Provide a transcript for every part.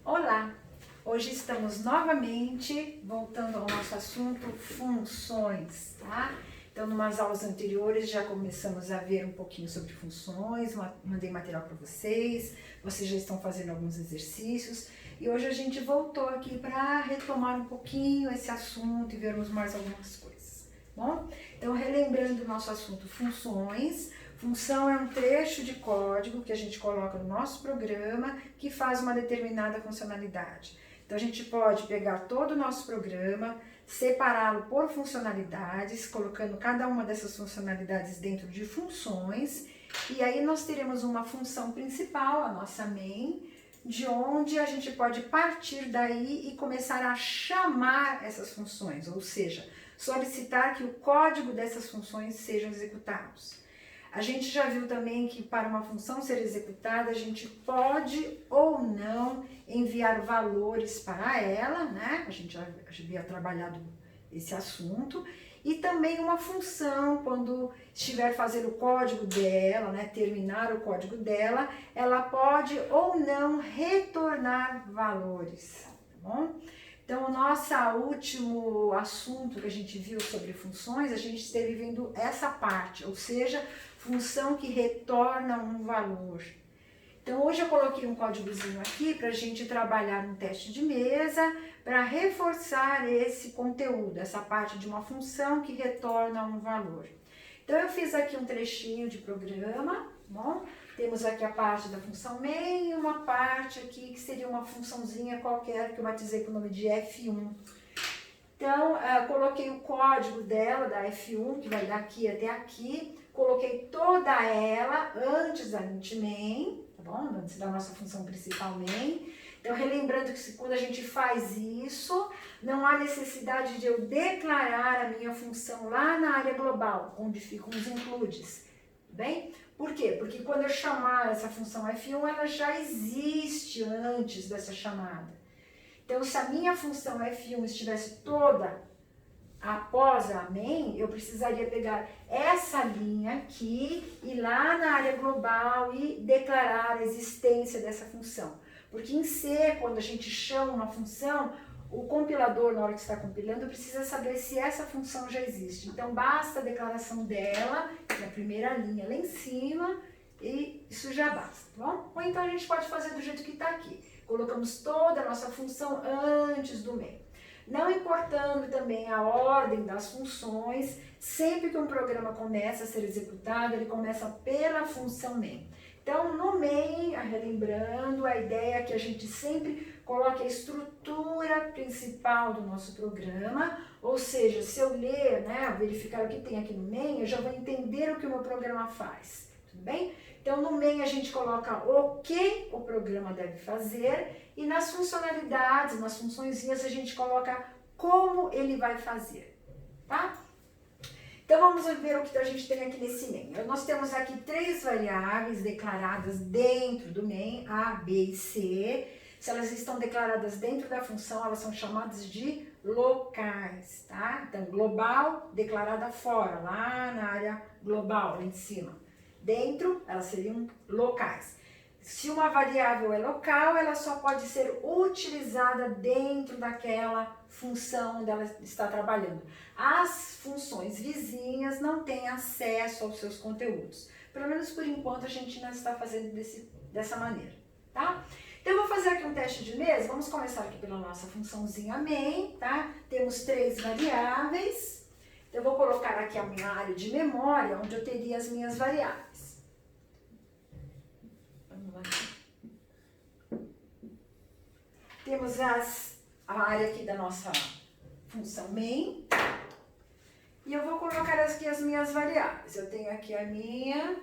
Olá! Hoje estamos novamente voltando ao nosso assunto funções, tá? Então, numas aulas anteriores já começamos a ver um pouquinho sobre funções, mandei material para vocês já estão fazendo alguns exercícios e hoje a gente voltou aqui para retomar um pouquinho esse assunto e vermos mais algumas coisas, bom? Então, relembrando o nosso assunto funções. Função é um trecho de código que a gente coloca no nosso programa que faz uma determinada funcionalidade. Então a gente pode pegar todo o nosso programa, separá-lo por funcionalidades, colocando cada uma dessas funcionalidades dentro de funções, e aí nós teremos uma função principal, a nossa main, de onde a gente pode partir daí e começar a chamar essas funções, ou seja, solicitar que o código dessas funções sejam executados. A gente já viu também que para uma função ser executada, a gente pode ou não enviar valores para ela, né? A gente já havia trabalhado esse assunto. E também uma função, quando estiver fazendo o código dela, né? Terminar o código dela, ela pode ou não retornar valores, tá bom? Então, o nosso último assunto que a gente viu sobre funções, a gente esteve vendo essa parte, ou seja, função que retorna um valor. Então, hoje eu coloquei um códigozinho aqui para a gente trabalhar um teste de mesa para reforçar esse conteúdo, essa parte de uma função que retorna um valor. Então, eu fiz aqui um trechinho de programa, bom? Temos aqui a parte da função main e uma parte aqui que seria uma funçãozinha qualquer que eu batizei com o nome de F1. Então, coloquei o código dela, da F1, que vai daqui até aqui, coloquei toda ela antes da int main, tá bom? Antes da nossa função principal main. Então, relembrando que quando a gente faz isso, não há necessidade de eu declarar a minha função lá na área global, onde ficam os includes, tudo bem? Por quê? Porque quando eu chamar essa função F1, ela já existe antes dessa chamada. Então, se a minha função F1 estivesse toda após a main, eu precisaria pegar essa linha aqui, ir lá na área global e declarar a existência dessa função. Porque em C, quando a gente chama uma função, o compilador, na hora que está compilando, precisa saber se essa função já existe. Então, basta a declaração dela, que é a primeira linha lá em cima, e isso já basta, tá bom? Ou então a gente pode fazer do jeito que está aqui. Colocamos toda a nossa função antes do main. Não importando também a ordem das funções, sempre que um programa começa a ser executado, ele começa pela função main. Então, no main, relembrando, a ideia é que a gente sempre coloque a estrutura principal do nosso programa, ou seja, se eu ler, né, verificar o que tem aqui no main, eu já vou entender o que o meu programa faz, tudo bem? Então, no main a gente coloca o que o programa deve fazer e nas funcionalidades, nas funçõezinhas, a gente coloca como ele vai fazer, tá? Então, vamos ver o que a gente tem aqui nesse main. Nós temos aqui 3 variáveis declaradas dentro do main, A, B e C. Se elas estão declaradas dentro da função, elas são chamadas de locais, tá? Então, global declarada fora, lá na área global, lá em cima. Dentro, elas seriam locais. Se uma variável é local, ela só pode ser utilizada dentro daquela função onde ela está trabalhando. As funções vizinhas não têm acesso aos seus conteúdos. Pelo menos por enquanto a gente não está fazendo dessa maneira, tá? Então eu vou fazer aqui um teste de mesa. Vamos começar aqui pela nossa funçãozinha main, tá? Temos 3 variáveis. Eu vou colocar aqui a minha área de memória, onde eu teria as minhas variáveis. Vamos lá. Temos a área aqui da nossa função main. E eu vou colocar aqui as minhas variáveis. Eu tenho aqui a minha.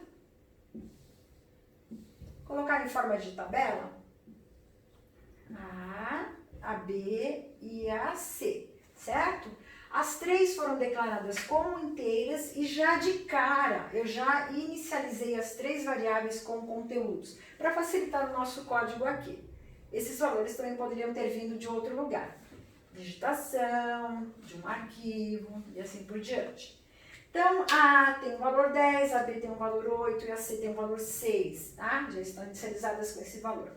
Colocar em forma de tabela. A B e a C, certo? As 3 foram declaradas como inteiras e já de cara eu já inicializei as 3 variáveis com conteúdos, para facilitar o nosso código aqui. Esses valores também poderiam ter vindo de outro lugar, digitação, de um arquivo e assim por diante. Então, a A tem um valor 10, a B tem um valor 8 e a C tem um valor 6, tá? Já estão inicializadas com esse valor.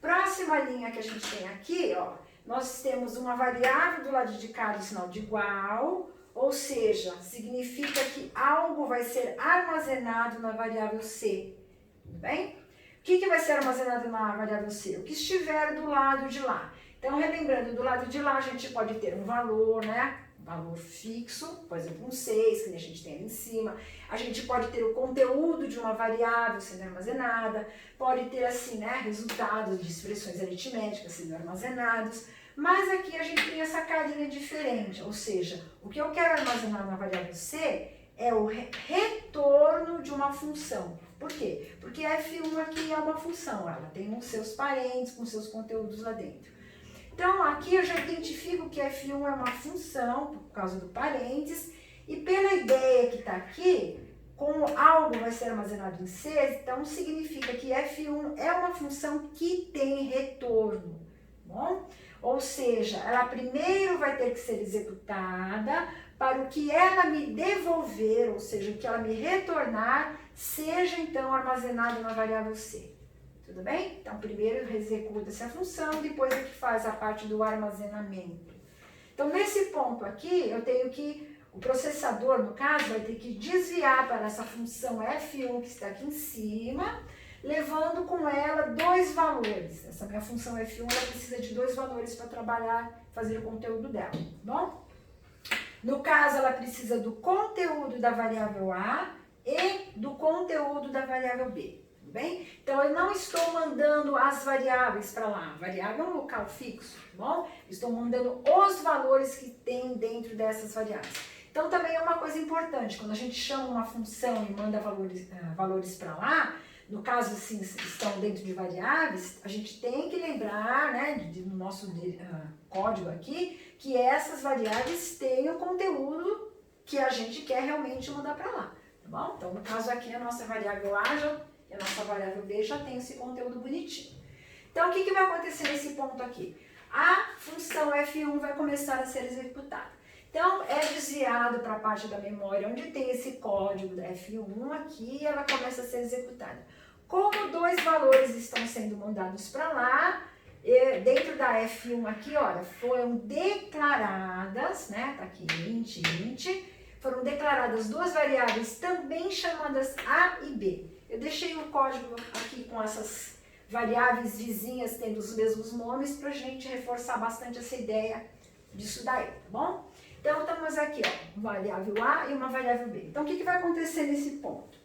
Próxima linha que a gente tem aqui, ó, nós temos uma variável do lado de cá do sinal de igual, ou seja, significa que algo vai ser armazenado na variável C, tudo bem? O que vai ser armazenado na variável C? O que estiver do lado de lá. Então, relembrando, do lado de lá a gente pode ter um valor, né? Um valor fixo, por exemplo, um 6, que a gente tem ali em cima. A gente pode ter o conteúdo de uma variável sendo armazenada, pode ter, assim, né, resultados de expressões aritméticas sendo armazenados. Mas aqui a gente tem essa carinha diferente, ou seja, o que eu quero armazenar na variável C é o retorno de uma função. Por quê? Porque F1 aqui é uma função, ela tem os seus parentes com seus conteúdos lá dentro. Então, aqui eu já identifico que F1 é uma função, por causa do parênteses, e pela ideia que está aqui, como algo vai ser armazenado em C, então significa que F1 é uma função que tem retorno, bom? Ou seja, ela primeiro vai ter que ser executada para o que ela me devolver, ou seja, o que ela me retornar, seja então armazenado na variável C. Tudo bem? Então, primeiro executa-se a função, depois é que faz a parte do armazenamento. Então, nesse ponto aqui, eu tenho que, o processador, no caso, vai ter que desviar para essa função F1 que está aqui em cima, levando com ela dois valores. Essa minha função F1, ela precisa de dois valores para trabalhar, fazer o conteúdo dela, tá bom? No caso, ela precisa do conteúdo da variável A e do conteúdo da variável B. Bem? Então, eu não estou mandando as variáveis para lá. A variável é um local fixo, tá bom? Estou mandando os valores que tem dentro dessas variáveis. Então, também é uma coisa importante, quando a gente chama uma função e manda valores para lá, no caso, assim, estão dentro de variáveis, a gente tem que lembrar, né, no nosso código aqui, que essas variáveis têm o conteúdo que a gente quer realmente mandar para lá, tá bom? Então, no caso aqui, a nossa variável A e a nossa variável B já tem esse conteúdo bonitinho. Então, o que vai acontecer nesse ponto aqui? A função F1 vai começar a ser executada. Então, é desviado para a parte da memória onde tem esse código da F1 aqui e ela começa a ser executada. Como dois valores estão sendo mandados para lá, dentro da F1 aqui, olha, foram declaradas, né, tá aqui int, foram declaradas duas variáveis também chamadas A e B. Eu deixei o código aqui com essas variáveis vizinhas tendo os mesmos nomes para a gente reforçar bastante essa ideia disso daí, tá bom? Então, estamos aqui, ó, uma variável A e uma variável B. Então, o que vai acontecer nesse ponto?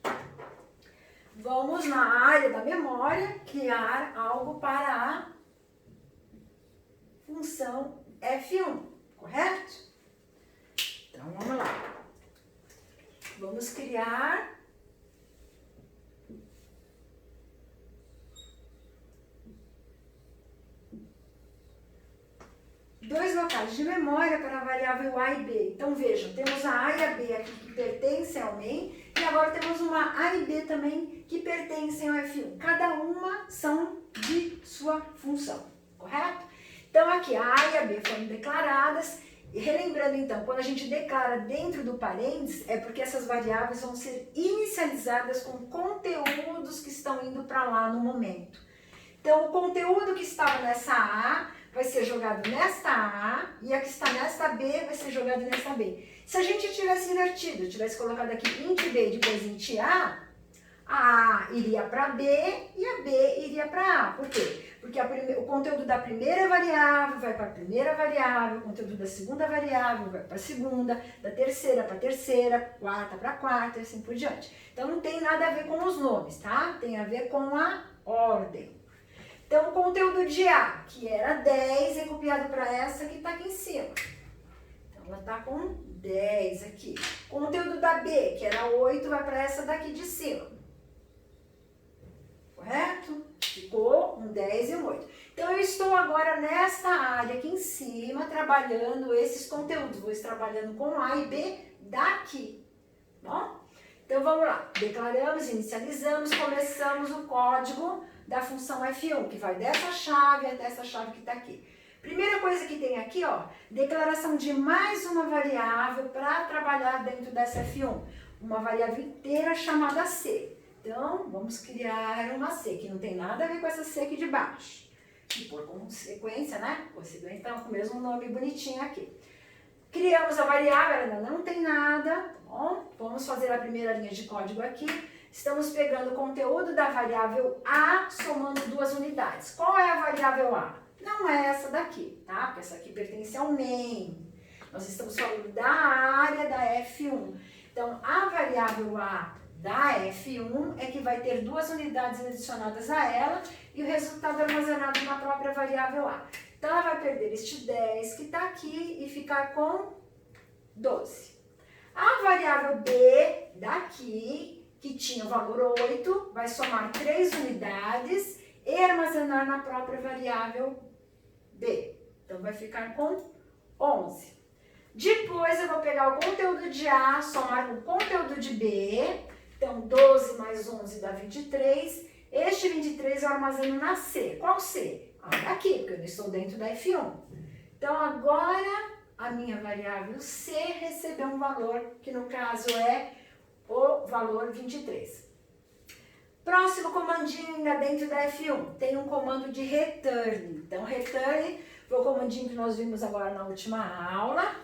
Vamos na área da memória criar algo para a função F1, correto? Então, vamos lá. Vamos criar dois locais de memória para a variável A e B. Então, vejam, temos a A e a B aqui que pertencem ao main, e agora temos uma A e B também que pertencem ao F1. Cada uma são de sua função, correto? Então, aqui a A e a B foram declaradas, e relembrando então, quando a gente declara dentro do parênteses, é porque essas variáveis vão ser inicializadas com conteúdos que estão indo para lá no momento. Então, o conteúdo que estava nessa A vai ser jogado nesta A e a que está nesta B vai ser jogado nesta B. Se a gente tivesse invertido, tivesse colocado aqui int B e depois int A iria para B e a B iria para A. Por quê? Porque o conteúdo da primeira variável vai para a primeira variável, o conteúdo da segunda variável vai para a segunda, da terceira para a terceira, quarta para a quarta e assim por diante. Então não tem nada a ver com os nomes, tá? Tem a ver com a ordem. Então, o conteúdo de A, que era 10, é copiado para essa que está aqui em cima. Então, ela está com 10 aqui. O conteúdo da B, que era 8, vai para essa daqui de cima. Correto? Ficou um 10 e um 8. Então, eu estou agora nessa área aqui em cima, trabalhando esses conteúdos. Vou estar trabalhando com A e B daqui. Bom? Então, vamos lá. Declaramos, inicializamos, começamos o código da função F1, que vai dessa chave até essa chave que está aqui. Primeira coisa que tem aqui, ó, declaração de mais uma variável para trabalhar dentro dessa F1. Uma variável inteira chamada C. Então, vamos criar uma C, que não tem nada a ver com essa C aqui de baixo. e por consequência, né? Conseguiu então com o mesmo nome bonitinho aqui. Criamos a variável, ela ainda não tem nada, tá bom? Vamos fazer a primeira linha de código aqui. Estamos pegando o conteúdo da variável A, somando duas unidades. Qual é a variável A? Não é essa daqui, tá? Porque essa aqui pertence ao main. Nós estamos falando da área da F1. Então, a variável A da F1 é que vai ter duas unidades adicionadas a ela e o resultado armazenado na própria variável A. Então, ela vai perder este 10 que está aqui e ficar com 12. A variável B daqui, que tinha o valor 8, vai somar 3 unidades e armazenar na própria variável B. Então, vai ficar com 11. Depois, eu vou pegar o conteúdo de A, somar com o conteúdo de B. Então, 12 mais 11 dá 23. Este 23 eu armazeno na C. Qual C? Aqui, porque eu não estou dentro da F1. Então, agora, a minha variável C recebeu um valor, que no caso é o valor 23. Próximo comandinho ainda dentro da F1, tem um comando de return. Então, return foi o comandinho que nós vimos agora na última aula,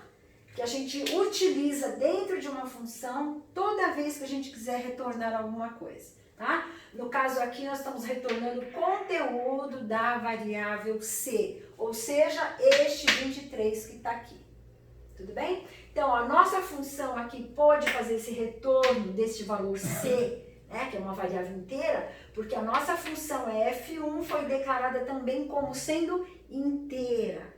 que a gente utiliza dentro de uma função toda vez que a gente quiser retornar alguma coisa, tá? No caso aqui, nós estamos retornando o conteúdo da variável C, ou seja, este 23 que está aqui. Tudo bem? Então, a nossa função aqui pode fazer esse retorno deste valor C, né, que é uma variável inteira, porque a nossa função F1 foi declarada também como sendo inteira.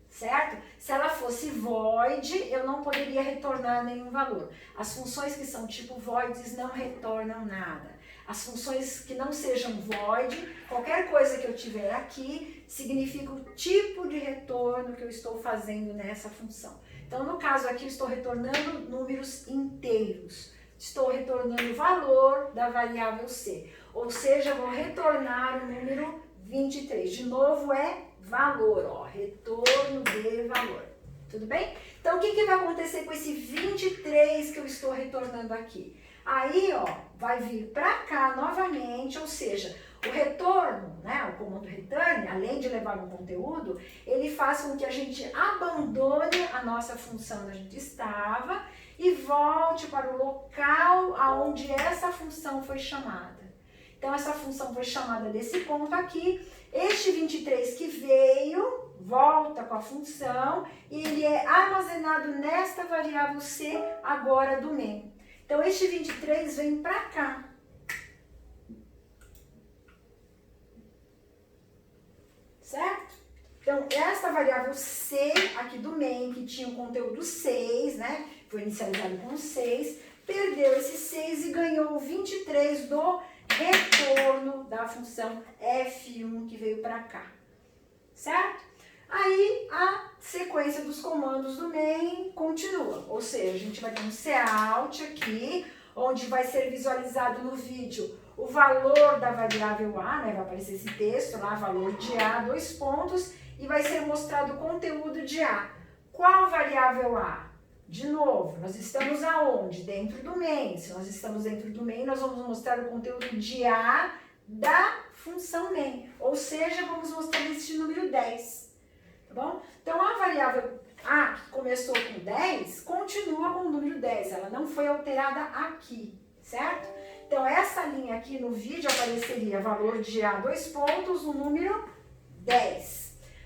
Certo? Se ela fosse void, eu não poderia retornar nenhum valor. As funções que são tipo voids não retornam nada. As funções que não sejam void, qualquer coisa que eu tiver aqui, significa o tipo de retorno que eu estou fazendo nessa função. Então, no caso aqui, eu estou retornando números inteiros. Estou retornando o valor da variável C. Ou seja, eu vou retornar o número 23. De novo, é valor, ó, retorno de valor. Tudo bem? Então, o que vai acontecer com esse 23 que eu estou retornando aqui? Aí, ó, vai vir para cá novamente, ou seja, o retorno, né, o comando return, além de levar um conteúdo, ele faz com que a gente abandone a nossa função onde a gente estava e volte para o local aonde essa função foi chamada. Então, essa função foi chamada desse ponto aqui. Este 23 que veio, volta com a função e ele é armazenado nesta variável C agora do main. Então, este 23 vem para cá. Certo? Então, esta variável C aqui do main, que tinha o conteúdo 6, né? Foi inicializado com 6, perdeu esse 6 e ganhou o 23 do retorno da função F1 que veio para cá, certo? Aí a sequência dos comandos do main continua, ou seja, a gente vai ter um cout aqui, onde vai ser visualizado no vídeo o valor da variável A, né? Vai aparecer esse texto lá, valor de A, 2 pontos, e vai ser mostrado o conteúdo de A. Qual variável A? De novo, nós estamos aonde? Dentro do main. Se nós estamos dentro do main, nós vamos mostrar o conteúdo de A da função main. Ou seja, vamos mostrar este número 10. Tá bom? Então, a variável A, que começou com 10, continua com o número 10. Ela não foi alterada aqui, certo? Então, essa linha aqui no vídeo apareceria valor de A, 2 pontos, o número 10.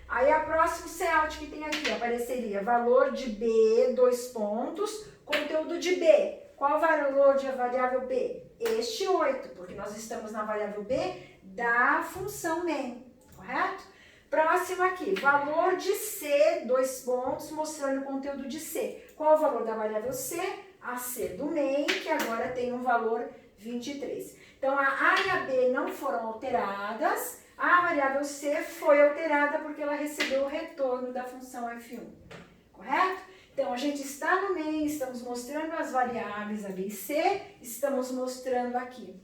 Aí, a próxima cout que tem aqui, apareceria valor de B, 2 pontos, conteúdo de B. Qual o valor de variável B? Este 8, porque nós estamos na variável B da função main, correto? Próximo aqui, valor de C, 2 pontos, mostrando o conteúdo de C. Qual o valor da variável C? A C do main, que agora tem um valor 23. Então, a A e a B não foram alteradas. A variável C foi alterada porque ela recebeu o retorno da função F1, correto? Então, a gente está no main, estamos mostrando as variáveis A, B e C, estamos mostrando aqui.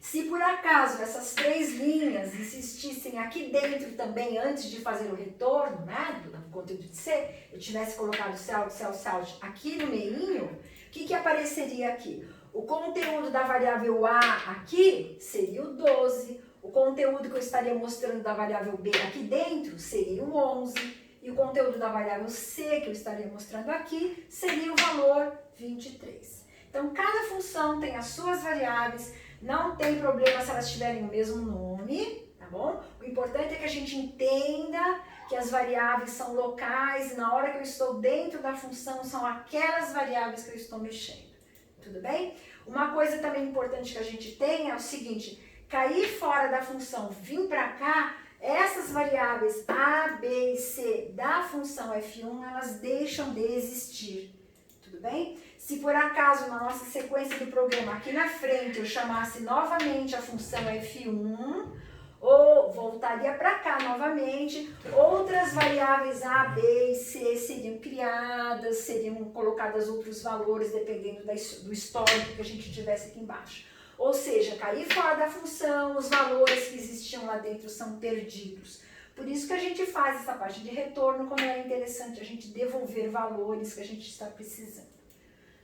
Se por acaso essas 3 linhas existissem aqui dentro também, antes de fazer o retorno, né, do conteúdo de C, eu tivesse colocado cout aqui no meinho, o que apareceria aqui? O conteúdo da variável A aqui seria o 12, O conteúdo que eu estaria mostrando da variável B aqui dentro seria o 11, e o conteúdo da variável C que eu estaria mostrando aqui seria o valor 23. Então, cada função tem as suas variáveis, não tem problema se elas tiverem o mesmo nome, tá bom? O importante é que a gente entenda que as variáveis são locais e na hora que eu estou dentro da função são aquelas variáveis que eu estou mexendo. Tudo bem? Uma coisa também importante que a gente tem é o seguinte: cair fora da função, vir para cá, essas variáveis A, B e C da função F1, elas deixam de existir. Tudo bem? Se por acaso na nossa sequência do programa aqui na frente eu chamasse novamente a função F1, ou voltaria para cá novamente, outras variáveis A, B e C seriam criadas, seriam colocadas outros valores dependendo do histórico que a gente tivesse aqui embaixo. Ou seja, cair fora da função, os valores que existiam lá dentro são perdidos. Por isso que a gente faz essa parte de retorno, como é interessante a gente devolver valores que a gente está precisando.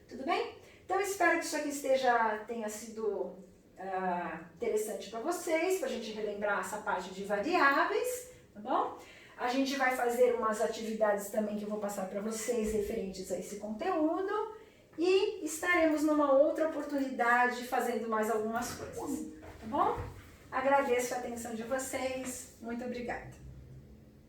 Tudo bem? Então, espero que isso aqui tenha sido interessante para vocês, para a gente relembrar essa parte de variáveis, tá bom? A gente vai fazer umas atividades também que eu vou passar para vocês referentes a esse conteúdo e estaremos numa outra oportunidade fazendo mais algumas coisas, tá bom? Agradeço a atenção de vocês, muito obrigada.